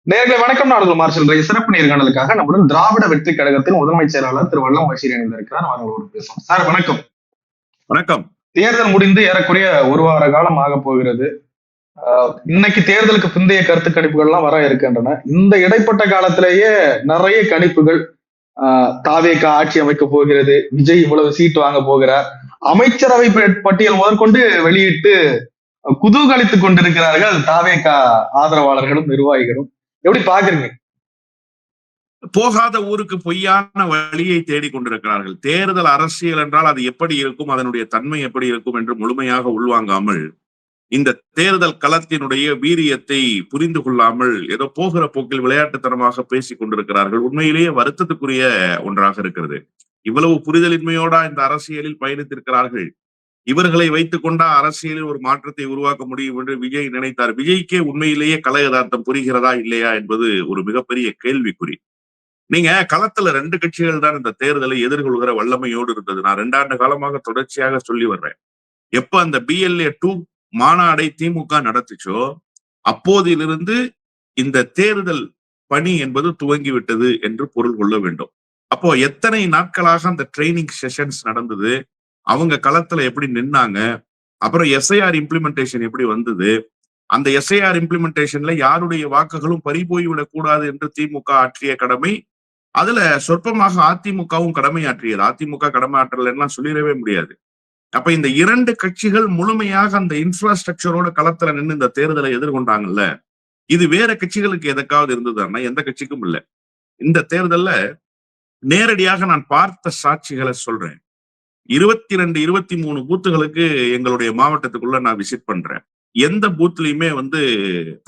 நேர்களை வணக்கம். நாடுகள் மார்ஷல் சிறப்பு நேர்காணலுக்காக நம்முடன் திராவிட வெற்றி கழகத்தின் முதன்மை செயலாளர் திரு வல்லம் பஷீர் இணைந்திருக்கிறார். அவர்களோடு பேசுவோம். சார் வணக்கம். வணக்கம். தேர்தல் முடிந்து ஏறக்குறைய ஒரு வார காலம் ஆக போகிறது. இன்னைக்கு தேர்தலுக்கு பிந்தைய கருத்து கணிப்புகள் எல்லாம் வர இருக்கின்றன. இந்த இடைப்பட்ட காலத்திலேயே நிறைய கணிப்புகள் தாவேக ஆட்சி அமைக்க போகிறது, விஜய் இவ்வளவு சீட் வாங்க போகிறார், அமைச்சரவை பட்டியல் முதற்கொண்டு வெளியிட்டு குதூகலித்துக் கொண்டிருக்கிறார்கள் தாவேக ஆதரவாளர்களும் நிர்வாகிகளும். எப்படி பாக்குறீங்க? போகாத ஊருக்கு பொய்யான வழியை தேடிக் கொண்டிருக்கிறார்கள். தேர்தல் அரசியல் என்றால் அது எப்படி இருக்கும், அதனுடைய தன்மை எப்படி இருக்கும் என்று முழுமையாக உள்வாங்காமல், இந்த தேர்தல் களத்தினுடைய வீரியத்தை புரிந்து கொள்ளாமல் ஏதோ போகிற போக்கில் விளையாட்டுத்தனமாக பேசிக் கொண்டிருக்கிறார்கள். உண்மையிலேயே வருத்தத்துக்குரிய ஒன்றாக இருக்கிறது. இவ்வளவு புரிதலின்மையோட இந்த அரசியலில் பயணித்திருக்கிறார்கள். இவர்களை வைத்துக் கொண்டா அரசியலில் ஒரு மாற்றத்தை உருவாக்க முடியும் என்று விஜய் நினைத்தார். விஜய்க்கே உண்மையிலேயே கலை யதார்த்தம் புரிகிறதா இல்லையா என்பது ஒரு மிகப்பெரிய கேள்விக்குறி. நீங்க களத்துல 2 கட்சிகள் தான் இந்த தேர்தலை எதிர்கொள்கிற வல்லமையோடு இருந்தது. நான் 2 ஆண்டு காலமாக தொடர்ச்சியாக சொல்லி வர்றேன். எப்ப அந்த BLA 2 மாநாடை திமுக நடத்துச்சோ அப்போதிலிருந்து இந்த தேர்தல் பணி என்பது துவங்கிவிட்டது என்று பொருள் கொள்ள வேண்டும். அப்போ எத்தனை நாட்களாக அந்த ட்ரைனிங் செஷன்ஸ் நடந்தது, அவங்க களத்துல எப்படி நின்னாங்க, அப்புறம் SIR இம்ப்ளிமெண்டேஷன் எப்படி வந்தது, அந்த SIR இம்ப்ளிமெண்டேஷன்ல யாருடைய வாக்குகளும் பறிபோய்விடக் கூடாது என்று திமுக ஆற்றிய கடமை, அதுல சொற்பமாக அதிமுகவும் கடமையாற்றியது. அதிமுக கடமை ஆற்றல் சொல்லிடவே முடியாது. அப்ப இந்த 2 கட்சிகள் முழுமையாக அந்த இன்ஃப்ராஸ்ட்ரக்சரோட களத்துல நின்று இந்த தேர்தலை எதிர்கொண்டாங்கல்ல. இது வேற கட்சிகளுக்கு எதற்காவது இருந்ததுன்னா எந்த கட்சிக்கும் இல்லை. இந்த தேர்தல்ல நேரடியாக நான் பார்த்த சாட்சிகளை சொல்றேன். 22, 23 பூத்துகளுக்கு எங்களுடைய மாவட்டத்துக்குள்ள நான் விசிட் பண்றேன். எந்த பூத்லயுமே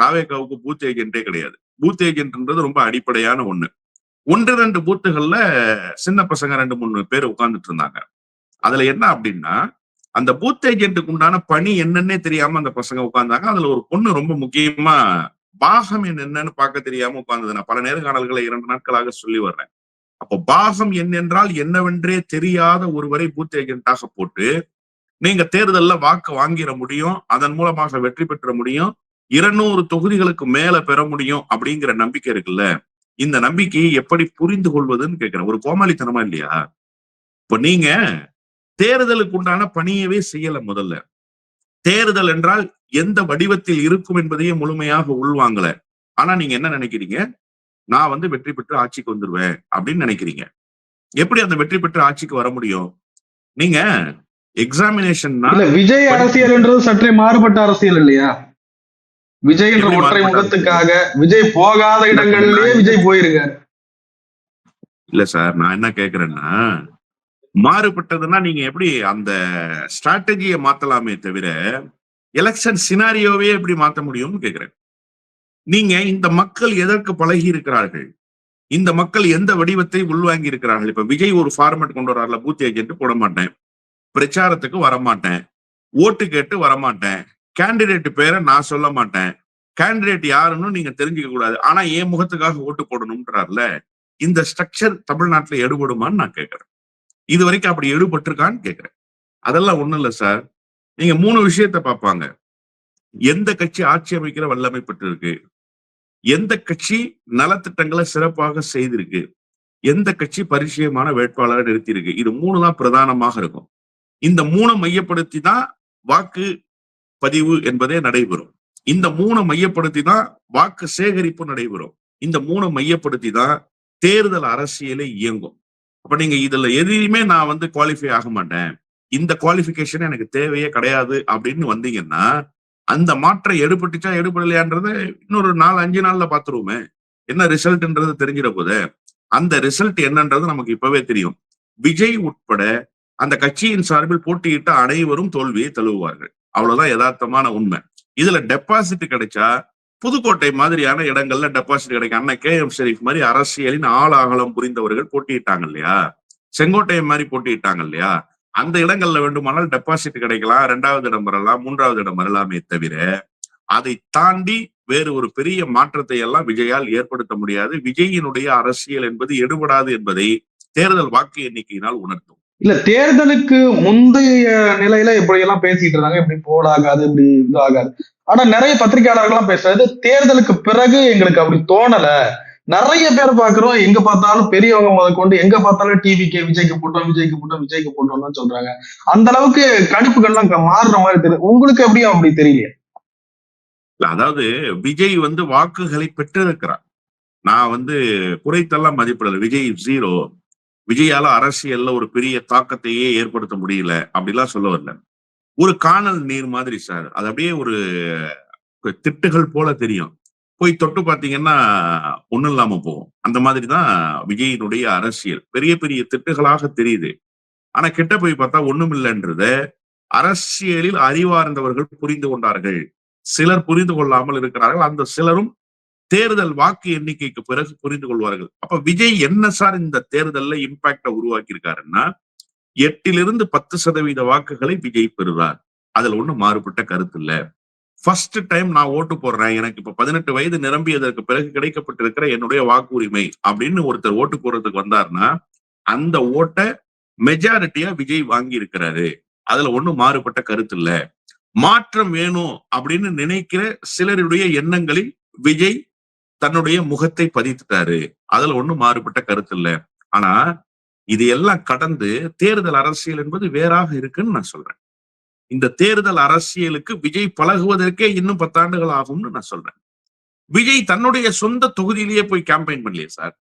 தாவேகாவுக்கு பூத் ஏஜென்டே கிடையாது. பூத் ஏஜென்ட்ன்றது ரொம்ப அடிப்படையான ஒண்ணு. 1-2 பூத்துகள்ல சின்ன பசங்க 2-3 பேர் உட்கார்ந்துட்டு இருந்தாங்க. அதுல என்ன அப்படின்னா, அந்த பூத் ஏஜென்ட்டுக்கு உண்டான பணி என்னன்னே தெரியாம அந்த பசங்க உட்கார்ந்தாங்க. அதுல ஒரு பொண்ணு ரொம்ப முக்கியமா பாகம் என்னன்னு பார்க்க தெரியாம உட்கார்ந்தது. நான் பல நேர்காணல்களை 2 நாட்களாக சொல்லி வர்றேன். அப்போ பாகம் என்னென்றால் என்னவென்றே தெரியாத ஒருவரை பூத் ஏஜென்ட்டாக போட்டு நீங்க தேர்தல்ல வாக்கு வாங்கிட முடியும், அதன் மூலமாக வெற்றி பெற்ற முடியும், 200 தொகுதிகளுக்கு மேல பெற முடியும் அப்படிங்கிற நம்பிக்கை இருக்குல்ல. இந்த நம்பிக்கையை எப்படி புரிந்து கொள்வதுன்னு கேட்கிறேன். ஒரு கோமாளித்தனமா இல்லையா? இப்ப நீங்க தேர்தலுக்கு உண்டான பணியவே செய்யல. முதல்ல தேர்தல் என்றால் எந்த வடிவத்தில் இருக்கும் என்பதையே முழுமையாக உள்வாங்கல. ஆனா நீங்க என்ன நினைக்கிறீங்க? நான் வெற்றி பெற்று ஆட்சிக்கு வந்துருவேன் அப்படின்னு நினைக்கிறீங்க. எப்படி அந்த வெற்றி பெற்று ஆட்சிக்கு வர முடியும்? நீங்க எக்ஸாமினேஷன் விஜய் அரசியல் என்றது சற்றே மாறுபட்ட அரசியல் இல்லையா? விஜய் என்ற ஒற்றை முகத்துக்காக விஜய் போகாத இடங்களிலேயே விஜய் போயிருக்காரு. இல்ல சார், நான் என்ன கேக்குறேன்னா, மாறுபட்டதுன்னா நீங்க எப்படி அந்த ஸ்ட்ராட்டஜியை மாத்தலாமே தவிர எலெக்ஷன் சினாரியோவே எப்படி மாத்த முடியும்னு கேக்குறேன். நீங்க இந்த மக்கள் எதற்கு பழகி இருக்கிறார்கள், இந்த மக்கள் எந்த வடிவத்தை உள்வாங்கி இருக்கிறார்கள். இப்ப விஜய் ஒரு ஃபார்மேட் கொண்டு வர்றாருல, பூத் ஏஜென்ட் போட மாட்டேன், பிரச்சாரத்துக்கு வரமாட்டேன், ஓட்டு கேட்டு வரமாட்டேன், கேண்டிடேட் பேரை நான் சொல்ல மாட்டேன், கேண்டிடேட் யாருன்னு நீங்க தெரிஞ்சுக்க கூடாது, ஆனா என் முகத்துக்காக ஓட்டு போடணும்ன்றாருல. இந்த ஸ்ட்ரக்சர் தமிழ்நாட்டுல எடுபடுமான்னு நான் கேட்கிறேன். இது வரைக்கும் அப்படி எடுபட்டிருக்கான்னு கேட்கிறேன். அதெல்லாம் ஒண்ணும் இல்ல சார். நீங்க 3 விஷயத்த பார்ப்பாங்க. எந்த கட்சி ஆட்சி அமைக்கிற வல்லமை பெற்றிருக்கு, எந்த கட்சி நலத்திட்டங்களை சிறப்பாக செய்திருக்கு, எந்த கட்சி பரிச்சயமான வேட்பாளரை நிறுத்தியிருக்கு. இது 3 தான் பிரதானமாக இருக்கும். இந்த 3 மையப்படுத்தி தான் வாக்கு பதிவு என்பதே நடைபெறும். இந்த 3 மையப்படுத்தி தான் வாக்கு சேகரிப்பு நடைபெறும். இந்த 3 மையப்படுத்தி தான் தேர்தல் அரசியலை இயங்கும். அப்ப நீங்க இதுல எதையுமே நான் குவாலிஃபை ஆக மாட்டேன், இந்த குவாலிபிகேஷன் எனக்கு தேவையே கிடையாது அப்படின்னு வந்தீங்கன்னா, அந்த மாற்றம் எடுபட்டுச்சா எடுபடலையான்றது இன்னொரு 4-5 நாள்ல பாத்துருவோமே. என்ன ரிசல்ட்ன்றது தெரிஞ்சிட போது. அந்த ரிசல்ட் என்னன்றது நமக்கு இப்பவே தெரியும். விஜய் உட்பட அந்த கட்சியின் சார்பில் போட்டியிட்ட அனைவரும் தோல்வியை தழுவுவார்கள். அவ்வளவுதான் யதார்த்தமான உண்மை. இதுல டெபாசிட் கிடைச்சா புதுக்கோட்டை மாதிரியான இடங்கள்ல டெபாசிட் கிடைக்கும். அண்ணன் KM ஷெரீப் மாதிரி அரசியலின் ஆழாகலம் புரிந்தவர்கள் போட்டியிட்டாங்க இல்லையா, செங்கோட்டையை மாதிரி போட்டியிட்டாங்க இல்லையா, அந்த இடங்கள்ல வேண்டுமானால் டெபாசிட் கிடைக்கலாம், 2வது இடம் வரலாம், 3வது இடம் வரலாமே தவிர அதை தாண்டி வேறு ஒரு பெரிய மாற்றத்தை எல்லாம் விஜயால் ஏற்படுத்த முடியாது. விஜயினுடைய அரசியல் என்பது எடுபடாது என்பதை தேர்தல் வாக்கு எண்ணிக்கையினால் உணர்த்தும். இல்ல, தேர்தலுக்கு முந்தைய நிலையில எப்படி எல்லாம் பேசிட்டு இருந்தாங்க, இப்படி போடாகாது, இப்படி இது ஆகாது. ஆனா நிறைய பத்திரிகையாளர்கள்லாம் பேசுறது தேர்தலுக்கு பிறகு எங்களுக்கு அப்படி தோணல. நிறைய பேர் பாக்குறோம், எங்க பார்த்தாலும் பெரியவங்க முதற்கொண்டு எங்க பார்த்தாலும் டிவிக்கு விஜய்க்கு போட்டோம், விஜய்க்கு போட்டோம், விஜய்க்கு போட்டோம் தான் சொல்றாங்க. அந்த அளவுக்கு கணிப்புகள்லாம் மாறுற மாதிரி தெரியும். உங்களுக்கு எப்படியும் அப்படி தெரியலையா? அதாவது விஜய் வாக்குகளை பெற்றிருக்கிறார். நான் குறைத்தெல்லாம் மதிப்பிடல. விஜய் 0. விஜயால அரசியல்ல ஒரு பெரிய தாக்கத்தையே ஏற்படுத்த முடியல அப்படிலாம் சொல்ல வரல. ஒரு காணல் நீர் மாதிரி சார். அது அப்படியே ஒரு திட்டுகள் போல தெரியும். போய் தொட்டு பாத்தீங்கன்னா ஒண்ணும் இல்லாம போகும். அந்த மாதிரிதான் விஜயினுடைய அரசியல். பெரிய பெரிய திட்டுகளாக தெரியுது. ஆனா கிட்ட போய் பார்த்தா ஒண்ணும் இல்லைன்றத அரசியலில் அறிவார்ந்தவர்கள் புரிந்து கொண்டார்கள். சிலர் புரிந்து கொள்ளாமல் இருக்கிறார்கள். அந்த சிலரும் தேர்தல் வாக்கு எண்ணிக்கைக்கு பிறகு புரிந்து கொள்வார்கள். அப்ப விஜய் என்ன சார் இந்த தேர்தல்ல இம்பாக்ட உருவாக்கி இருக்காருன்னா 8லிருந்து 10% வாக்குகளை விஜய் பெறுவார். அதுல ஒண்ணும் மாறுபட்ட கருத்து இல்ல. ஃபர்ஸ்ட் டைம் நான் ஓட்டு போடுறேன், எனக்கு இப்ப 18 வயது நிரம்பியதற்கு பிறகு கிடைக்கப்பட்டிருக்கிற என்னுடைய வாக்கு உரிமை அப்படின்னு ஒருத்தர் ஓட்டு போடுறதுக்கு வந்தாருன்னா அந்த ஓட்ட மெஜாரிட்டியா விஜய் வாங்கி இருக்கிறாரு. அதுல ஒண்ணும் மாறுபட்ட கருத்து இல்ல. மாற்றம் வேணும் அப்படின்னு நினைக்கிற சிலருடைய எண்ணங்களில் விஜய் தன்னுடைய முகத்தை பதித்துட்டாரு. அதுல ஒண்ணும் மாறுபட்ட கருத்து இல்ல. ஆனா இது எல்லாம் கடந்து தேர்தல் அரசியல் என்பது வேறாக இருக்குன்னு நான் சொல்றேன். இந்த தேர்தல் அரசியலுக்கு விஜய் பழகுவதற்கே இன்னும் 10 ஆண்டுகள் ஆகும்னு நான் சொல்றேன். விஜய் தன்னுடைய சொந்த தொகுதியிலேயே போய் கேம்பெயின் பண்ணலையே சார்.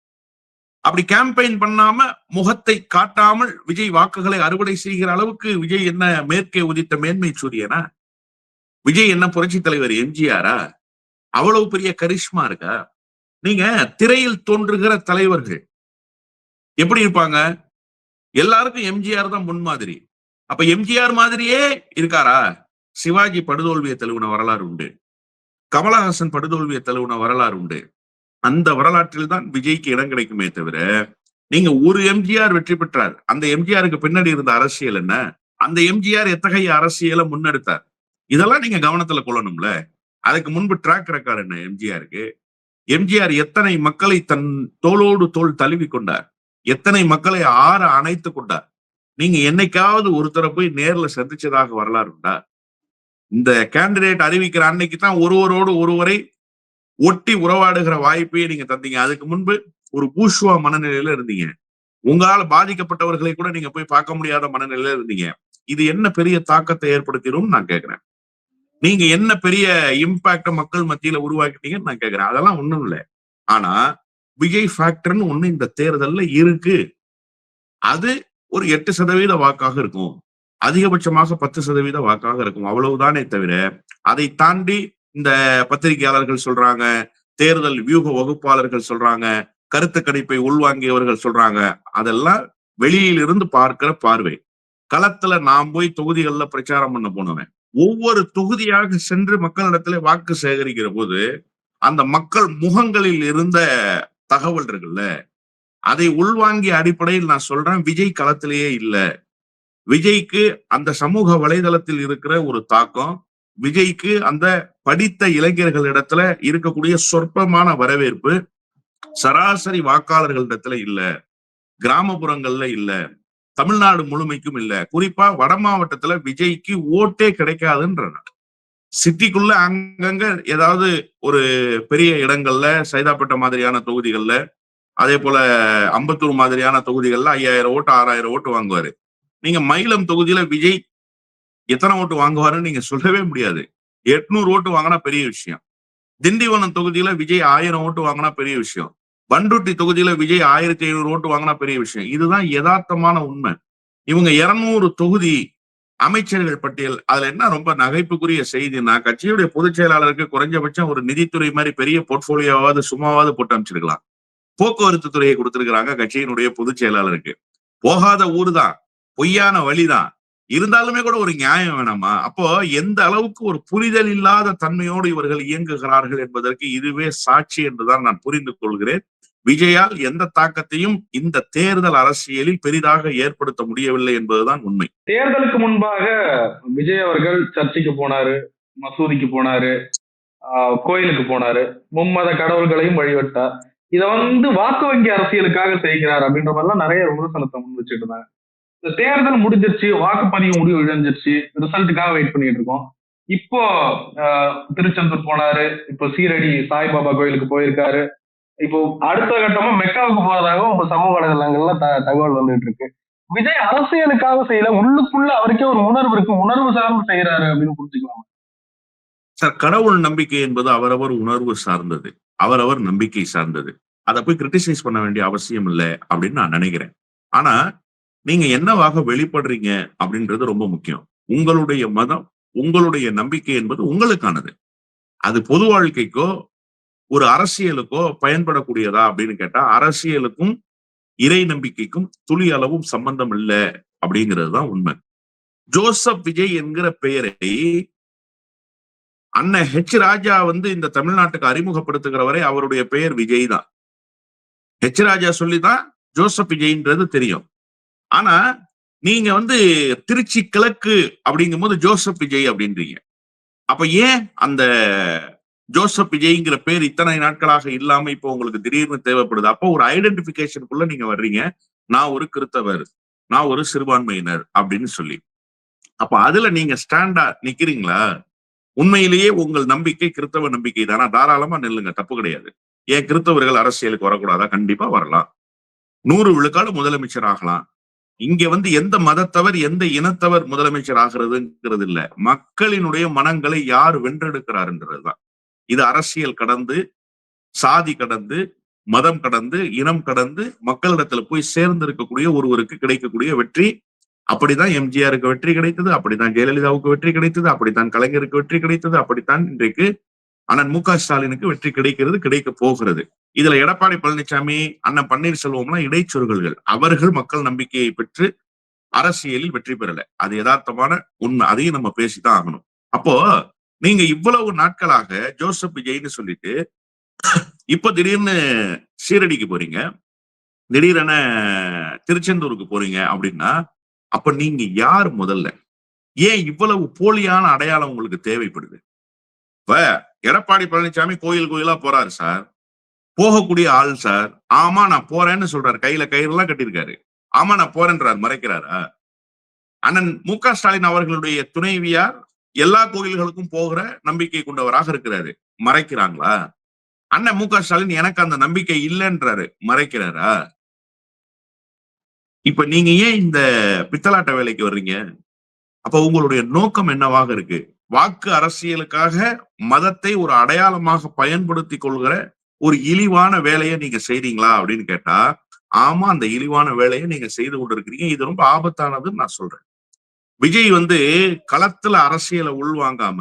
அப்படி கேம்பெயின் பண்ணாம முகத்தை காட்டாமல் விஜய் வாக்குகளை அறுவடை செய்கிற அளவுக்கு விஜய் என்ன மேற்கே உதித்த மேன்மை சூரியனா? விஜய் என்ன புரட்சி தலைவர் எம்ஜிஆரா? அவ்வளவு பெரிய கரிஷ்மா இருக்கா? நீங்க திரையில் தோன்றுகிற தலைவர்கள் எப்படி இருப்பாங்க? எல்லாருக்கும் எம்ஜிஆர் தான் முன்மாதிரி. அப்ப எம்ஜிஆர் மாதிரியே இருக்காரா? சிவாஜி படுதோல்வியை தழுவின வரலாறு உண்டு. கமலஹாசன் படுதோல்வியை தழுவின வரலாறு உண்டு. அந்த வரலாற்றில் தான் விஜய்க்கு இடம் கிடைக்குமே தவிர, நீங்க ஒரு எம்ஜிஆர் வெற்றி பெற்றார். அந்த எம்ஜிஆருக்கு பின்னாடி இருந்த அரசியல் என்ன? அந்த எம்ஜிஆர் எத்தகைய அரசியலை முன்னெடுத்தார்? இதெல்லாம் நீங்க கவனத்துல கொள்ளணும்ல. அதுக்கு முன்பு ட்ராக் ரெக்கார்டு என்ன எம்ஜிஆருக்கு? எம்ஜிஆர் எத்தனை மக்களை தன் தோளோடு தோள் தழுவி கொண்டார்? எத்தனை மக்களை ஆற அணைத்து கொண்டார்? நீங்க என்னைக்காவது ஒருத்தரை போய் நேர்ல சந்திச்சதாக வரலாறு உண்டா? இந்த கேண்டிடேட் அறிவிக்கிற அன்னைக்கு தான் ஒருவரோடு ஒருவரை ஒட்டி உறவாடுகிற வாய்ப்பையே நீங்க தந்தீங்க. அதுக்கு முன்பு ஒரு பூஷ்வா மனநிலையில இருந்தீங்க. உங்களால பாதிக்கப்பட்டவர்களை கூட நீங்க போய் பார்க்க முடியாத மனநிலையில இருந்தீங்க. இது என்ன பெரிய தாக்கத்தை ஏற்படுத்திடும் நான் கேட்கிறேன். நீங்க என்ன பெரிய இம்பாக்ட மக்கள் மத்தியில உருவாக்கிட்டீங்கன்னு நான் கேட்கிறேன். அதெல்லாம் ஒண்ணும் இல்லை. ஆனா விஜய் ஃபேக்டர்னு ஒண்ணு இந்த தேர்தல்ல இருக்கு. அது ஒரு 8% வாக்காக இருக்கும். அதிகபட்சமாக 10% வாக்காக இருக்கும். அவ்வளவுதானே தவிர அதை தாண்டி இந்த பத்திரிகையாளர்கள் சொல்றாங்க, தேர்தல் வியூக வகுப்பாளர்கள் சொல்றாங்க, கருத்து கணிப்பை உள்வாங்கியவர்கள் சொல்றாங்க. அதெல்லாம் வெளியில் இருந்து பார்க்கிற பார்வை. களத்துல நாம் போய் தொகுதிகள்ல பிரச்சாரம் பண்ண போனவன் ஒவ்வொரு தொகுதியாக சென்று மக்களிடத்துல வாக்கு சேகரிக்கிற போது அந்த மக்கள் முகங்களில் இருந்த தகவல் இருக்குல்ல, அதை உள்வாங்கிய அடிப்படையில் நான் சொல்றேன், விஜய் களத்திலேயே இல்ல. விஜய்க்கு அந்த சமூக வலைதளத்தில் இருக்கிற ஒரு தாக்கம், விஜய்க்கு அந்த படித்த இளைஞர்களிடத்துல இருக்கக்கூடிய சொற்பமான வரவேற்பு சராசரி வாக்காளர்களிடத்துல இல்ல, கிராமப்புறங்கள்ல இல்ல, தமிழ்நாடு முழுமைக்கும் இல்ல. குறிப்பா வட மாவட்டத்துல விஜய்க்கு ஓட்டே கிடைக்காதுன்ற. சிட்டிக்குள்ள அங்கங்க ஏதாவது ஒரு பெரிய இடங்கள்ல, சைதாப்பேட்டை மாதிரியான தொகுதிகள்ல, அதே போல அம்பத்தூர் மாதிரியான தொகுதிகள்ல 5000 ஓட்டு 6000 ஓட்டு வாங்குவாரு. நீங்க மயிலம் தொகுதியில விஜய் எத்தனை ஓட்டு வாங்குவாருன்னு நீங்க சொல்லவே முடியாது. 800 ஓட்டு வாங்கினா பெரிய விஷயம். திண்டிவனம் தொகுதியில விஜய் 1000 ஓட்டு வாங்கினா பெரிய விஷயம். பண்ருட்டி தொகுதியில விஜய் 1500 ஓட்டு வாங்கினா பெரிய விஷயம். இதுதான் யதார்த்தமான உண்மை. இவங்க 200 தொகுதி அமைச்சர்கள் பட்டியல். அதுல என்ன ரொம்ப நகைப்புக்குரிய செய்தின்னா, கட்சியுடைய பொதுச் செயலாளருக்கு குறைஞ்சபட்சம் ஒரு நிதித்துறை மாதிரி பெரிய போர்ட்போலியோவாவது சும்மாவாவது போட்டு அமைச்சிருக்கலாம். போக்குவரத்து துறையை கொடுத்திருக்கிறாங்க கட்சியினுடைய பொதுச் செயலாளருக்கு. போகாத ஊர் தான், பொய்யான வழிதான், இருந்தாலுமே கூட ஒரு நியாயம் வேணாமா? அப்போ எந்த அளவுக்கு ஒரு புரிதல் இல்லாத தன்மையோடு இவர்கள் இயங்குகிறார்கள் என்பதற்கு இதுவே சாட்சி என்றுதான் நான் புரிந்து கொள்கிறேன். விஜயால் எந்த தாக்கத்தையும் இந்த தேர்தல் அரசியலில் பெரிதாக ஏற்படுத்த முடியவில்லை என்பதுதான் உண்மை. தேர்தலுக்கு முன்பாக விஜய் அவர்கள் சர்ச்சைக்கு போனாரு, மசூதிக்கு போனாரு, கோயிலுக்கு போனாரு, மும்மத கடவுள்களையும் வழிபட்டார். இத வாக்கு வங்கி அரசியலுக்காக செய்கிறார் அப்படின்ற மாதிரிலாம் நிறைய விமர்சனத்தை முன் வச்சுட்டு இருந்தாங்க. இந்த தேர்தல் முடிஞ்சிருச்சு, வாக்குப்பதிவு முடிவு இழந்துருச்சு, ரிசல்ட்டுக்காக வெயிட் பண்ணிட்டு இருக்கோம். இப்போ திருச்செந்தூர் போனாரு, இப்போ சீரடி சாய்பாபா கோயிலுக்கு போயிருக்காரு. இப்போ அடுத்த கட்டமா மெக்காவுக்கு போறதாகவும் உங்க சமூக வலைதளங்கள்ல தகவல் வந்துட்டு இருக்கு. விஜய் அரசியலுக்காக செய்யல, உள்ளுக்குள்ள அவருக்கே ஒரு உணர்வு இருக்கு, உணர்வு சார்ந்து செய்யறாரு அப்படின்னு புரிஞ்சுக்கலாம். சார், கடவுள் நம்பிக்கை என்பது அவரவர் உணர்வு சார்ந்தது, அவரவர் நம்பிக்கை சார்ந்தது. அதை போய் கிரிட்டிசைஸ் பண்ண வேண்டிய அவசியம் இல்லை அப்படின்னு நான் நினைக்கிறேன். ஆனா நீங்க என்னவாக வெளிப்படுறீங்க அப்படின்றது ரொம்ப முக்கியம். உங்களுடைய மதம், உங்களுடைய நம்பிக்கை என்பது உங்களுக்கானது. அது பொது வாழ்க்கைக்கோ ஒரு அரசியலுக்கோ பயன்படக்கூடியதா அப்படின்னு கேட்டா, அரசியலுக்கும் இறை நம்பிக்கைக்கும் துளி அளவும் சம்பந்தம் இல்லை அப்படிங்கிறது தான் உண்மை. ஜோசப் விஜய் என்கிற பெயரை அண்ணன் ஹெச் ராஜா இந்த தமிழ்நாட்டுக்கு அறிமுகப்படுத்துகிற வரை அவருடைய பெயர் விஜய் தான். ஹெச் ராஜா சொல்லிதான் ஜோசப் விஜய்ன்றது தெரியும். ஆனா நீங்க திருச்சி கிழக்கு அப்படிங்கும் போது ஜோசப் விஜய் அப்படின்றீங்க. அப்ப ஏன் அந்த ஜோசப் விஜய்ங்கிற பேர் இத்தனை நாட்களாக இல்லாம இப்போ உங்களுக்கு திடீர்னு தேவைப்படுது? அப்போ ஒரு ஐடென்டிபிகேஷனுக்குள்ள நீங்க வர்றீங்க. நான் ஒரு கிறிஸ்தவர், நான் ஒரு சிறுபான்மையினர் அப்படின்னு சொல்லி. அப்ப அதுல நீங்க ஸ்டாண்டா நிக்கிறீங்களா? உண்மையிலேயே உங்கள் நம்பிக்கை கிறிஸ்தவ நம்பிக்கை தானா? தாராளமா நில்லுங்க, தப்பு கிடையாது. ஏன் கிறிஸ்தவர்கள் அரசியலுக்கு வரக்கூடாதா? கண்டிப்பா வரலாம். 100 விழுக்காடு முதலமைச்சர் ஆகலாம். இங்க எந்த மதத்தவர் எந்த இனத்தவர் முதலமைச்சர் ஆகிறதுங்கிறது இல்ல, மக்களினுடைய மனங்களை யார் வென்றெடுக்கிறாருன்றதுதான். இது அரசியல் கடந்து, சாதி கடந்து, மதம் கடந்து, இனம் கடந்து மக்களிடத்துல போய் சேர்ந்து இருக்கக்கூடிய ஒருவருக்கு கிடைக்கக்கூடிய வெற்றி. அப்படித்தான் எம்ஜிஆருக்கு வெற்றி கிடைத்தது, அப்படித்தான் ஜெயலலிதாவுக்கு வெற்றி கிடைத்தது, அப்படித்தான் கலைஞருக்கு வெற்றி கிடைத்தது, அப்படித்தான் இன்றைக்கு அண்ணன் மு க ஸ்டாலினுக்கு வெற்றி கிடைக்கிறது, கிடைக்க போகிறது. இதுல எடப்பாடி பழனிசாமி, அண்ணன் பன்னீர்செல்வம்லாம் இடைச்சொல்கள். அவர்கள் மக்கள் நம்பிக்கையை பெற்று அரசியலில் வெற்றி பெறல. அது யதார்த்தமான உண்மை. அதையும் நம்ம பேசித்தான் ஆகணும். அப்போ நீங்க இவ்வளவு நாட்களாக ஜோசப் விஜய்னு சொல்லிட்டு இப்ப திடீர்னு சீரடிக்கு போறீங்க, திடீரென திருச்செந்தூருக்கு போறீங்க அப்படின்னா, அப்ப நீங்க யார் முதல்ல? ஏன் இவ்வளவு போலியான அடையாளம் உங்களுக்கு தேவைப்படுது? இப்ப எடப்பாடி பழனிசாமி கோயில் கோயிலா போறாரு சார், போகக்கூடிய ஆள் சார். ஆமா நான் போறேன்னு சொல்றாரு, கையில கயிறு எல்லாம் கட்டியிருக்காரு. ஆமா நான் போறேன்றார், மறைக்கிறாரா? அண்ணன் மு க ஸ்டாலின் அவர்களுடைய துணைவியார் எல்லா கோயில்களுக்கும் போகிற நம்பிக்கை கொண்டவராக இருக்கிறாரு, மறைக்கிறாங்களா? அண்ணன் மு க ஸ்டாலின் எனக்கு அந்த நம்பிக்கை இல்லைன்றாரு, மறைக்கிறாரா? இப்ப நீங்க ஏன் இந்த பித்தலாட்ட வேலைக்கு வர்றீங்க? அப்ப உங்களுடைய நோக்கம் என்னவாக இருக்கு? வாக்கு அரசியலுக்காக மதத்தை ஒரு அடையாளமாக பயன்படுத்தி கொள்கிற ஒரு இழிவான வேலையை நீங்க செய்றீங்களா அப்படின்னு கேட்டா, ஆமா அந்த இழிவான வேலையை நீங்க செய்து கொண்டிருக்கிறீங்க. இது ரொம்ப ஆபத்தானதுன்னு நான் சொல்றேன். விஜய் களத்துல அரசியலை உள்வாங்காம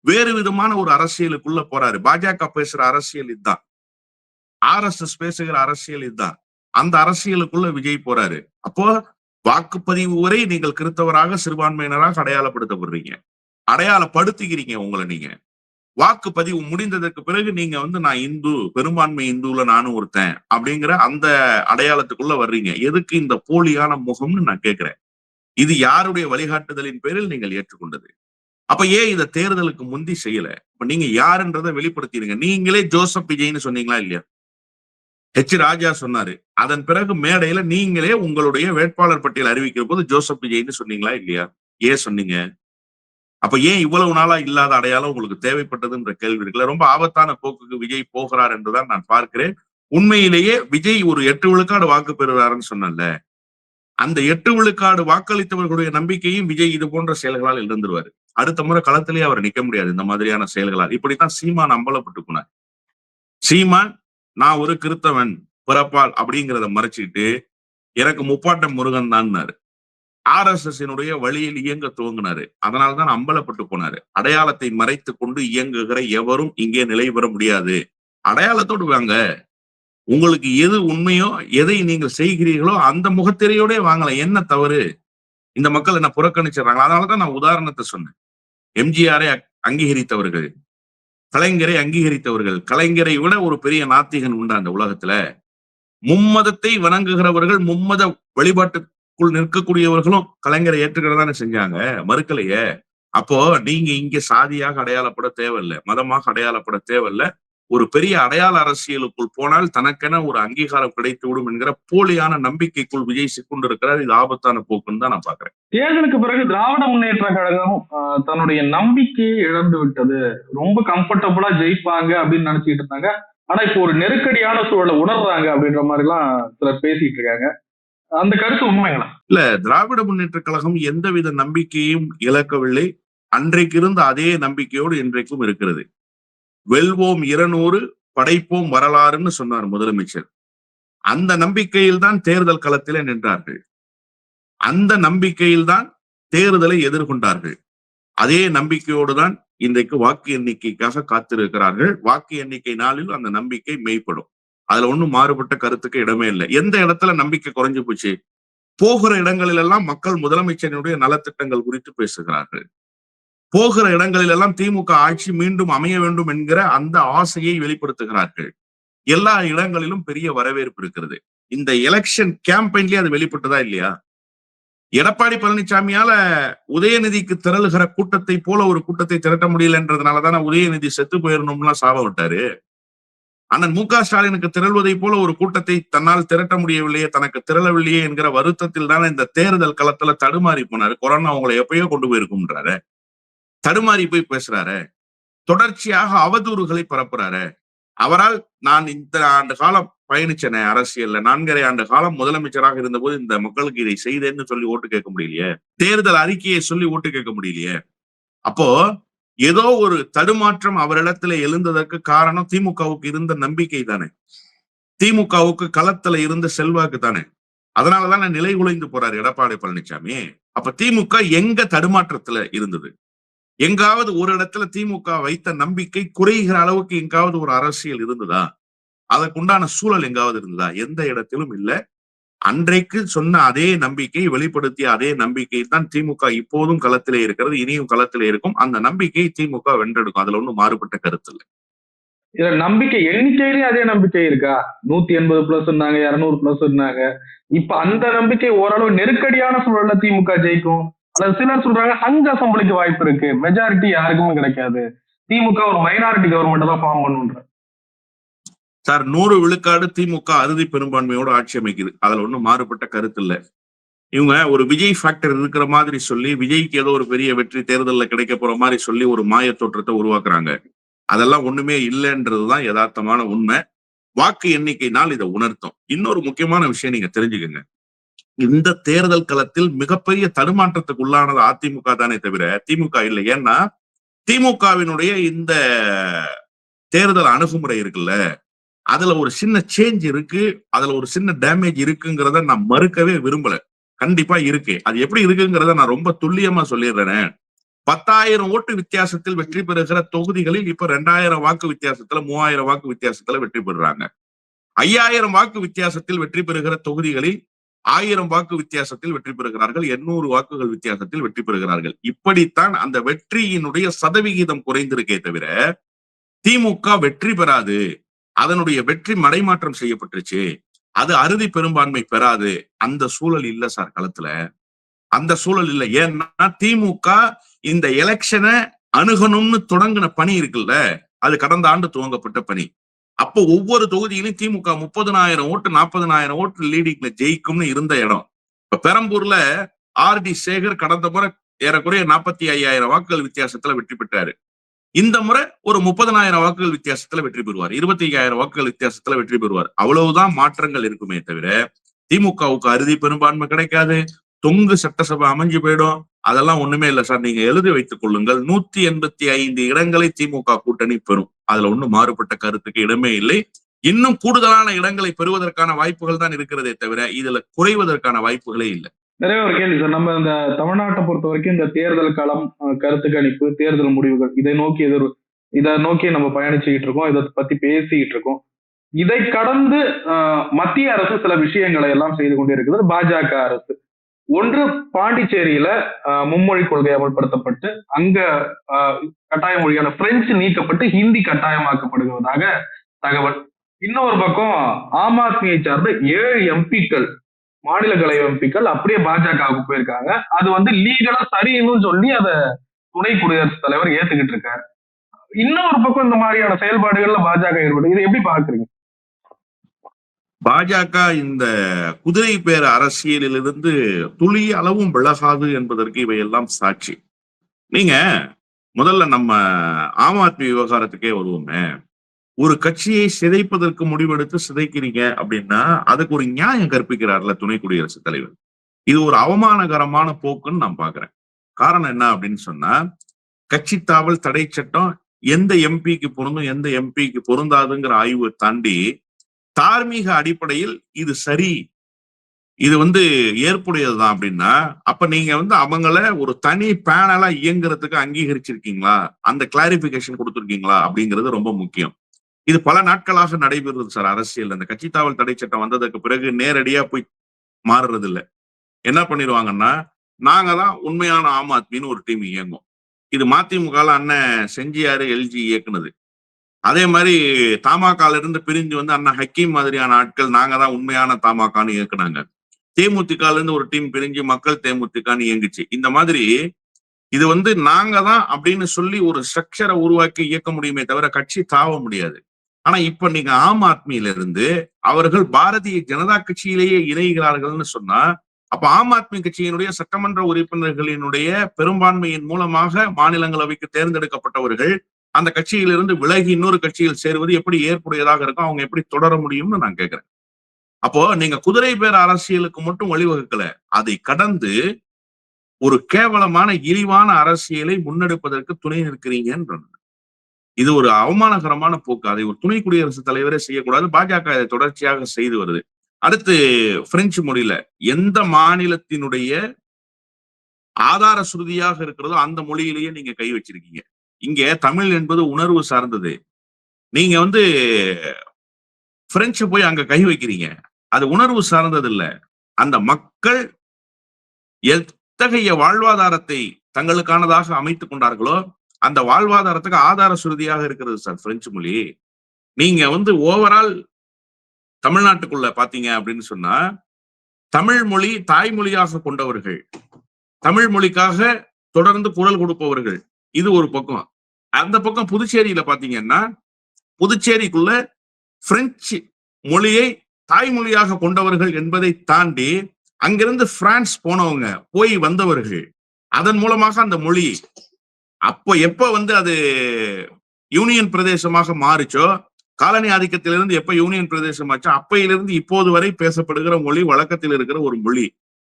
வேறு விதமான ஒரு அரசியலுக்குள்ள போறாரு. பாஜக பேசுற அரசியல் இதுதான், RSS பேசுகிற அரசியல் இதுதான். அந்த அரசியலுக்குள்ள விஜய் போறாரு. அப்போ வாக்குப்பதிவு வரை நீங்கள் கிறிஸ்தவராக, சிறுபான்மையினராக அடையாளப்படுத்தப்படுறீங்க, அடையாளப்படுத்திக்கிறீங்க உங்களை நீங்க. வாக்குப்பதிவு முடிந்ததற்கு பிறகு நீங்க நான் இந்து, பெரும்பான்மை இந்துல நானும் ஒருத்தன் அப்படிங்கிற அந்த அடையாளத்துக்குள்ள வர்றீங்க. எதுக்கு இந்த போலியான முகம்னு நான் கேட்கிறேன். இது யாருடைய வழிகாட்டுதலின் பேரில் நீங்கள் ஏற்றுக்கொண்டது? அப்ப ஏன் இதை தேர்தலுக்கு முந்தி செய்யல? இப்ப நீங்க யாருன்றதை வெளிப்படுத்திடுங்க. நீங்களே ஜோசப் விஜய்னு சொன்னீங்களா இல்லையா? ஹெச் ராஜா சொன்னாரு. அதன் பிறகு மேடையில நீங்களே உங்களுடைய வேட்பாளர் பட்டியல் அறிவிக்கிற போது ஜோசப் விஜய்னு சொன்னீங்களா இல்லையா? ஏன் சொன்னீங்க? அப்ப ஏன் இவ்வளவு நாளா இல்லாத அடையாளம் உங்களுக்கு தேவைப்பட்டதுன்ற கேள்வி இருக்குல்ல. ரொம்ப ஆபத்தான போக்குக்கு விஜய் போகிறார் என்றுதான் நான் பார்க்கிறேன். உண்மையிலேயே விஜய் ஒரு 8 விழுக்காடு வாக்கு பெறுகிறாருன்னு சொன்னல, அந்த 8 விழுக்காடு வாக்களித்தவர்களுடைய நம்பிக்கையும் விஜய் இது போன்ற செயல்களால் இழந்துருவாரு. அடுத்த முறை களத்திலேயே அவர் நிக்க முடியாது இந்த மாதிரியான செயல்களால். இப்படித்தான் சீமான் அம்பலப்பட்டு போனார். சீமான் நான் ஒரு கிறிஸ்தவன் பிறப்பால் அப்படிங்கிறத மறைச்சிட்டு எனக்கு முப்பாட்டம் முருகன் தான் RSS வழியில் இயங்க துவங்கினாரு. அதனால்தான் அம்பலப்பட்டு போனாரு. அடையாளத்தை மறைத்து கொண்டு இயங்குகிற எவரும் இங்கே நிலை பெற முடியாது. அடையாளத்தோடு வாங்க. உங்களுக்கு எது உண்மையோ, எதை நீங்கள் செய்கிறீர்களோ அந்த முகத்திரையோட வாங்கல. என்ன தவறு? இந்த மக்கள் என்ன புறக்கணிச்சிடறாங்க? அதனாலதான் நான் உதாரணத்தை சொன்னேன். எம்ஜிஆரை அங்கீகரித்தவர்கள், கலைஞரை அங்கீகரித்தவர்கள். கலைஞரை விட ஒரு பெரிய நாத்திகன் உண்டா அந்த உலகத்துல? மும்மதத்தை வணங்குகிறவர்கள், மும்மத வழிபாட்டுக்குள் நிற்கக்கூடியவர்களும் கலைஞரை ஏற்றுக்கிறதானே செஞ்சாங்க, மறுக்கலையே. அப்போ நீங்க இங்க சாதியாக அடையாளப்பட தேவையில்லை, மதமாக அடையாளப்பட தேவையில்லை. ஒரு பெரிய அடையாள அரசியலுக்குள் போனால் தனக்கென ஒரு அங்கீகாரம் கிடைத்துவிடும் என்கிற போலியான நம்பிக்கைக்குள் விஜய் சிக்கொண்டிருக்கிறார். இது ஆபத்தான போக்குன்னு தான் நான் பாக்குறேன். தேர்தலுக்கு பிறகு திராவிட முன்னேற்ற கழகம் தன்னுடைய நம்பிக்கையை இழந்து விட்டது. ரொம்ப கம்ஃபர்டபுளா ஜெயிப்பாங்க அப்படின்னு நினைச்சிட்டு இருந்தாங்க. ஆனா இப்போ ஒரு நெருக்கடியான சூழலை உணர்றாங்க அப்படின்ற மாதிரி எல்லாம் சிலர் பேசிட்டு இருக்காங்க. அந்த கருத்து உண்மைங்களா? இல்ல, திராவிட முன்னேற்ற கழகம் எந்தவித நம்பிக்கையும் இழக்கவில்லை. அன்றைக்கு இருந்த அதே நம்பிக்கையோடு இன்றைக்கும் இருக்கிறது. வெல்வோம் 200, படைப்போம் வரலாறுன்னு சொன்னார் முதலமைச்சர். அந்த நம்பிக்கையில் தான் தேர்தல் களத்திலே நின்றார்கள். அந்த நம்பிக்கையில் தான் தேர்தலை எதிர்கொண்டார்கள். அதே நம்பிக்கையோடு தான் இன்றைக்கு வாக்கு எண்ணிக்கைக்காக காத்திருக்கிறார்கள். வாக்கு எண்ணிக்கை நாளில் அந்த நம்பிக்கை மெய்ப்படும். அதுல ஒண்ணும் மாறுபட்ட கருத்துக்கு இடமே இல்லை. எந்த இடத்துல நம்பிக்கை குறைஞ்சு போச்சு? போகிற இடங்களிலெல்லாம் மக்கள் முதலமைச்சரினுடைய நலத்திட்டங்கள் குறித்து பேசுகிறார்கள். போகிற இடங்களிலெல்லாம் திமுக ஆட்சி மீண்டும் அமைய வேண்டும் என்கிற அந்த ஆசையை வெளிப்படுத்துகிறார்கள். எல்லா இடங்களிலும் பெரிய வரவேற்பு இருக்கிறது. இந்த எலெக்ஷன் கேம்பெயின்லயே அது வெளிப்பட்டதா இல்லையா? எடப்பாடி பழனிசாமியால உதயநிதிக்கு திரளுகிற கூட்டத்தை போல ஒரு கூட்டத்தை திரட்ட முடியலன்றதுனாலதானே உதயநிதி செத்து போயிடணும்லாம் சாப விட்டாரு. அண்ணன் மு.க. ஸ்டாலினுக்கு திரள்வதை போல ஒரு கூட்டத்தை தன்னால் திரட்ட முடியவில்லையே, தனக்கு திரளவில்லையே என்கிற வருத்தத்தில் தானே இந்த தேர்தல் களத்துல தடுமாறி போனாரு. கொரோனா உங்களை எப்பயோ கொண்டு போயிருக்கும்ன்றாரு. தடுமாறி போய் பேசுறாரு. தொடர்ச்சியாக அவதூறுகளை பரப்புறாரு. அவரால் நான் இந்த ஆண்டு காலம் பயணிச்சேனே அரசியல்ல, 4.5 ஆண்டு காலம் முதலமைச்சராக இருந்தபோது இந்த மக்களுக்கு இதை செய்தேன்னு சொல்லி ஓட்டு கேட்க முடியலையே. தேர்தல் அறிக்கையை சொல்லி ஓட்டு கேட்க முடியலையே. அப்போ ஏதோ ஒரு தடுமாற்றம் அவரிடத்துல எழுந்ததற்கு காரணம் திமுகவுக்கு இருந்த நம்பிக்கை தானே, திமுகவுக்கு களத்துல இருந்த செல்வாக்கு தானே. அதனாலதானே நிலை குலைந்து போறாரு எடப்பாடி பழனிசாமி. அப்ப திமுக எங்க தடுமாற்றத்துல இருந்தது? எங்காவது ஒரு இடத்துல திமுக வைத்த நம்பிக்கை குறைகிற அளவுக்கு எங்காவது ஒரு அரசியல் இருந்ததா? அதற்குண்டான சூழல் எங்காவது இருந்ததா? எந்த இடத்திலும் இல்ல. அன்றைக்கு சொன்ன அதே நம்பிக்கை, வெளிப்படுத்திய அதே நம்பிக்கை தான் திமுக இப்போதும் களத்திலே இருக்கிறது, இனியும் களத்திலே இருக்கும். அந்த நம்பிக்கையை திமுக வென்றெடுக்கும். அதுல ஒண்ணும் மாறுபட்ட கருத்து இல்லை. இதுல நம்பிக்கை எண்ணிக்கையிலேயே அதே நம்பிக்கை இருக்கா? 180 பிளஸ் இருந்தாங்க, 200 பிளஸ் இருந்தாங்க. இப்ப அந்த நம்பிக்கை ஓரளவு நெருக்கடியான சூழல்ல திமுக ஜெயிக்கும். அல்லது சிலர் சொல்றாங்க ஹங் அசம்பிளிக்கு வாய்ப்பு இருக்கு, மெஜாரிட்டி யாருக்குமே கிடைக்காது, திமுக ஒரு மைனாரிட்டி கவர்மெண்ட் தான் ஃபார்ம் பண்ணுன்ற. சார், 100 விழுக்காடு திமுக அறுதி பெரும்பான்மையோட ஆட்சி அமைக்குது. அதுல ஒண்ணும் மாறுபட்ட கருத்து இல்ல. இவங்க ஒரு விஜய் ஃபேக்டர் இருக்கிற மாதிரி சொல்லி, விஜய்க்கு ஏதோ ஒரு பெரிய வெற்றி தேர்தலில் கிடைக்க போற மாதிரி சொல்லி ஒரு மாய தோற்றத்தை உருவாக்குறாங்க. அதெல்லாம் ஒண்ணுமே இல்லைன்றதுதான் யதார்த்தமான உண்மை. வாக்கு எண்ணிக்கை நாள் இதை உணர்த்தும். இன்னொரு முக்கியமான விஷயம் நீங்க தெரிஞ்சுக்கங்க. இந்த தேர்தல் களத்தில் மிகப்பெரிய தடுமாற்றத்துக்கு உள்ளானது அதிமுக தானே தவிர திமுக இல்லை. ஏன்னா திமுகவினுடைய இந்த தேர்தல் அணுகுமுறை இருக்குல்ல, அதுல ஒரு சின்ன சேஞ்ச் இருக்கு, அதுல ஒரு சின்ன டேமேஜ் இருக்குங்கிறத நான் மறுக்கவே விரும்பல. கண்டிப்பா இருக்கு. அது எப்படி இருக்குங்கிறத நான் ரொம்ப துல்லியமா சொல்லிடுறேன். 10,000 ஓட்டு வித்தியாசத்தில் வெற்றி பெறுகிற தொகுதிகளில் இப்ப 2,000 வாக்கு வித்தியாசத்துல, 3,000 வாக்கு வித்தியாசத்துல வெற்றி பெறுறாங்க. 5,000 வாக்கு வித்தியாசத்தில் வெற்றி பெறுகிற தொகுதிகளில் 1000 வாக்கு வித்தியாசத்தில் வெற்றி பெறுகிறார்கள், 800 வாக்குகள் வித்தியாசத்தில் வெற்றி பெறுகிறார்கள். இப்படித்தான் அந்த வெற்றியினுடைய சதவிகிதம் குறைந்திருக்கே தவிர திமுக வெற்றி பெறாது, அதனுடைய வெற்றி மடைமாற்றம் செய்யப்பட்டுருச்சு, அது அறுதி பெரும்பான்மை பெறாது. அந்த சூழல் இல்ல சார் களத்துல. அந்த சூழல் இல்லை. ஏன்னா திமுக இந்த எலெக்ஷனை அணுகணும்னு தொடங்கின பணி இருக்குல்ல, அது கடந்த ஆண்டு துவங்கப்பட்ட பணி. அப்போ ஒவ்வொரு தொகுதியிலும் திமுக 30,000 ஓட்டு 40,000 ஓட்டு லீடிங்ல ஜெயிக்கும்னு இருந்த இடம். இப்ப பெரம்பூர்ல ஆர்.டி. சேகர் கடந்த முறை ஏறக்குறைய 45,000 வாக்குகள் வித்தியாசத்துல வெற்றி பெற்றாரு. இந்த முறை ஒரு 30,000 வாக்குகள் வித்தியாசத்துல வெற்றி பெறுவார், 25,000 வாக்குகள் வித்தியாசத்துல வெற்றி பெறுவார். அவ்வளவுதான் மாற்றங்கள் இருக்குமே தவிர திமுகவுக்கு அறுதி பெரும்பான்மை கிடைக்காது, தொங்கு சட்டசபை அமைஞ்சு போயிடும். அதெல்லாம் ஒண்ணுமே இல்லை சார். நீங்க எழுதி வைத்துக் கொள்ளுங்கள், 185 இடங்களை திமுக கூட்டணி பெறும். அதுல ஒண்ணும் மாறுபட்ட கருத்துக்கு இடமே இல்லை. இன்னும் கூடுதலான இடங்களை பெறுவதற்கான வாய்ப்புகள் தான் இருக்கிறதே தவிர இதுல குறைவதற்கான வாய்ப்புகளே இல்லை. நிறைய ஒரு கேள்வி சார். நம்ம இந்த தமிழ்நாட்டை பொறுத்த வரைக்கும் இந்த தேர்தல் களம், கருத்து கணிப்பு, தேர்தல் முடிவுகள் இதை நோக்கி நம்ம பயணிச்சுக்கிட்டு இருக்கோம், இதை பத்தி பேசிக்கிட்டு இருக்கோம். இதை கடந்து மத்திய அரசு சில விஷயங்களை எல்லாம் செய்து கொண்டே இருக்கிறது பாஜக அரசு. ஒன்று, பாண்டிச்சேரியில மும்மொழி கொள்கை அமல்படுத்தப்பட்டு அங்க கட்டாய மொழியான பிரெஞ்சு நீக்கப்பட்டு ஹிந்தி கட்டாயமாக்கப்படுவதாக தகவல். இன்னொரு பக்கம் ஆம் ஆத்மியை சார்ந்த 7 எம்பிக்கள், மாநிலங்களவை எம்பிக்கள் அப்படியே பாஜகவுக்கு போயிருக்காங்க. அது லீகலா சரின்னு சொல்லி அதை துணை குடியரசுத் தலைவர் ஏத்துக்கிட்டு இருக்காரு. இன்னொரு பக்கம் இந்த மாதிரியான செயல்பாடுகள்ல பாஜக ஈடுபடும், இதை எப்படி பாக்குறீங்க? பாஜக இந்த குதிரை பேர அரசியலிலிருந்து துளி அளவும் விலகாது என்பதற்கு இவையெல்லாம் சாட்சி. நீங்க முதல்ல நம்ம ஆம் ஆத்மி விவகாரத்துக்கே வருவோமே. ஒரு கட்சியை சிதைப்பதற்கு முடிவெடுத்து சிதைக்கிறீங்க அப்படின்னா அதுக்கு ஒரு நியாயம் கற்பிக்கிறார்ல துணை குடியரசுத் தலைவர். இது ஒரு அவமானகரமான போக்குன்னு நான் பாக்குறேன். காரணம் என்ன அப்படின்னு சொன்னா, கட்சி தாவல் தடை சட்டம் எந்த எம்பிக்கு பொருந்தும் எந்த எம்பிக்கு பொருந்தாதுங்கிற ஆய்வை தாண்டி தார்மீக அடிப்படையில் இது சரி, இது ஏற்புடையதுதான் அப்படின்னா, அப்ப நீங்க அவங்கள ஒரு தனி பேனலா இயங்குறதுக்கு அங்கீகரிச்சிருக்கீங்களா, அந்த கிளாரிபிகேஷன் கொடுத்திருக்கீங்களா அப்படிங்கிறது ரொம்ப முக்கியம். இது பல நாட்களாக நடைபெறுது சார் அரசியல். அந்த கட்சி தாவல் தடை சட்டம் வந்ததுக்கு பிறகு நேரடியா போய் மாறுறது இல்ல. என்ன பண்ணிடுவாங்கன்னா, நாங்க தான் உண்மையான ஆம் ஆத்மின்னு ஒரு டீம் இயங்கும். இது மதிமுகல அண்ணன் செஞ்சியாரு எல்ஜி இயக்குனது. அதே மாதிரி தமாகால இருந்து பிரிஞ்சு அண்ணா ஹக்கீம் மாதிரியான ஆட்கள் நாங்க தான் உண்மையான தமாகான்னு இயக்குனாங்க. தேமுதிகல இருந்து ஒரு டீம் பிரிஞ்சு மக்கள் தேமுதிகன்னு இயங்குச்சு. இந்த மாதிரி இது நாங்க தான் அப்படின்னு சொல்லி ஒரு ஸ்ட்ரக்சரை உருவாக்கி இயக்க முடியுமே தவிர கட்சி தாவ முடியாது. ஆனா இப்ப நீங்க ஆம் ஆத்மியில இருந்து அவர்கள் பாரதிய ஜனதா கட்சியிலேயே இணைகிறார்கள்னு சொன்னா, அப்ப ஆம் ஆத்மி கட்சியினுடைய சட்டமன்ற உறுப்பினர்களினுடைய பெரும்பான்மையின் மூலமாக மாநிலங்களவைக்கு தேர்ந்தெடுக்கப்பட்டவர்கள் அந்த கட்சியிலிருந்து விலகி இன்னொரு கட்சியில் சேருவது எப்படி ஏற்புடையதாக இருக்கும், அவங்க எப்படி தொடர முடியும்னு நான் கேட்கிறேன். அப்போ நீங்க குதிரை பேர அரசியலுக்கு மட்டும் வழிவகுக்கல, அதை கடந்து ஒரு கேவலமான இழிவான அரசியலை முன்னெடுப்பதற்கு துணை நிற்கிறீங்கன்ற. இது ஒரு அவமானகரமான போக்கு. அதை ஒரு துணை குடியரசுத் தலைவரே செய்யக்கூடாது. பாஜக இதை தொடர்ச்சியாக செய்து வருது. அடுத்து பிரெஞ்சு மொழியில எந்த மாநிலத்தினுடைய ஆதார சுருதியாக இருக்கிறதோ அந்த மொழியிலேயே நீங்க கை வச்சிருக்கீங்க. இங்க தமிழ் என்பது உணர்வு சார்ந்தது. நீங்க பிரெஞ்சு போய் அங்க கை வைக்கிறீங்க. அது உணர்வு சார்ந்தது இல்ல. அந்த மக்கள் எத்தகைய வாழ்வாதாரத்தை தங்களுக்கானதாக அமைத்துக் கொண்டார்களோ அந்த வாழ்வாதாரத்துக்கு ஆதார சுருதியாக இருக்கிறது சார் பிரெஞ்சு மொழி. நீங்க ஓவரால் தமிழ்நாட்டுக்குள்ள பாத்தீங்க அப்படின்னு சொன்னா, தமிழ் மொழி தாய்மொழியாக கொண்டவர்கள், தமிழ் மொழிக்காக தொடர்ந்து குரல் கொடுப்பவர்கள், இது ஒரு பக்கம். அந்த பக்கம் புதுச்சேரியில பாத்தீங்கன்னா, புதுச்சேரிக்குள்ள பிரெஞ்சு மொழியை தாய்மொழியாக கொண்டவர்கள் என்பதை தாண்டி அங்கிருந்து பிரான்ஸ் போனவங்க, போய் வந்தவர்கள், அதன் மூலமாக அந்த மொழி அப்போ எப்ப அது யூனியன் பிரதேசமாக மாறிச்சோ, காலனி ஆதிக்கத்திலிருந்து எப்ப யூனியன் பிரதேசம் ஆச்சோ அப்பையிலிருந்து இப்போது வரை பேசப்படுகிற மொழி வழக்கத்தில் இருக்கிற ஒரு மொழி.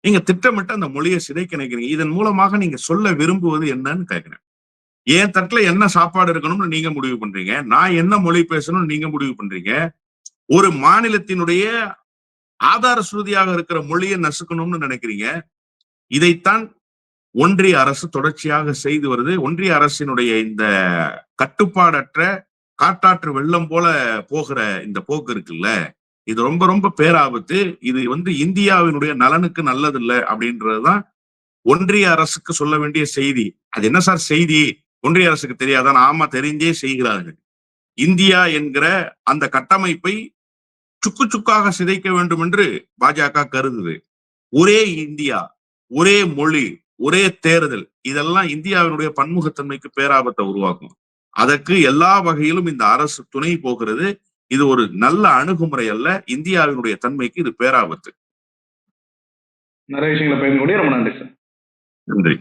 நீங்க திட்டமிட்டு அந்த மொழியை சிதைக்க நினைக்கிறீங்க. இதன் மூலமாக நீங்க சொல்ல விரும்புவது என்னன்னு கேட்கிறேன். என் தட்டுல என்ன சாப்பாடு இருக்கணும்னு நீங்க முடிவு பண்றீங்க, நான் என்ன மொழி பேசணும்னு நீங்க முடிவு பண்றீங்க. ஒரு மாநிலத்தினுடைய ஆதார சுருதியாக இருக்கிற மொழியை நசுக்கணும்னு நினைக்கிறீங்க. இதைத்தான் ஒன்றிய அரசு தொடர்ச்சியாக செய்து வருது. ஒன்றிய அரசினுடைய இந்த கட்டுப்பாடற்ற காட்டாற்று வெள்ளம் போல போகிற இந்த போக்கு இருக்குல்ல, இது ரொம்ப ரொம்ப பேராபத்து. இது இந்தியாவினுடைய நலனுக்கு நல்லதில்லை அப்படின்றதுதான் ஒன்றிய அரசுக்கு சொல்ல வேண்டிய செய்தி. அது என்ன சார் செய்தி, ஒன்றிய அரசுக்கு தெரியாதான்? ஆமா, தெரிஞ்சே செய்கிறார்கள். இந்தியா என்கிற அந்த கட்டமைப்பை சுக்கு சுக்காக சிதைக்க வேண்டும் என்று பாஜக கருதுது. ஒரே இந்தியா, ஒரே மொழி, ஒரே தேர்தல், இதெல்லாம் இந்தியாவினுடைய பன்முகத்தன்மைக்கு பேராபத்தை உருவாக்கும். அதற்கு எல்லா வகையிலும் இந்த அரசு துணை போகிறது. இது ஒரு நல்ல அணுகுமுறை அல்ல. இந்தியாவினுடைய தன்மைக்கு இது பேராபத்து. நிறைய விஷயங்களை பேச முடியும். ரொம்ப நன்றி சார். நன்றி.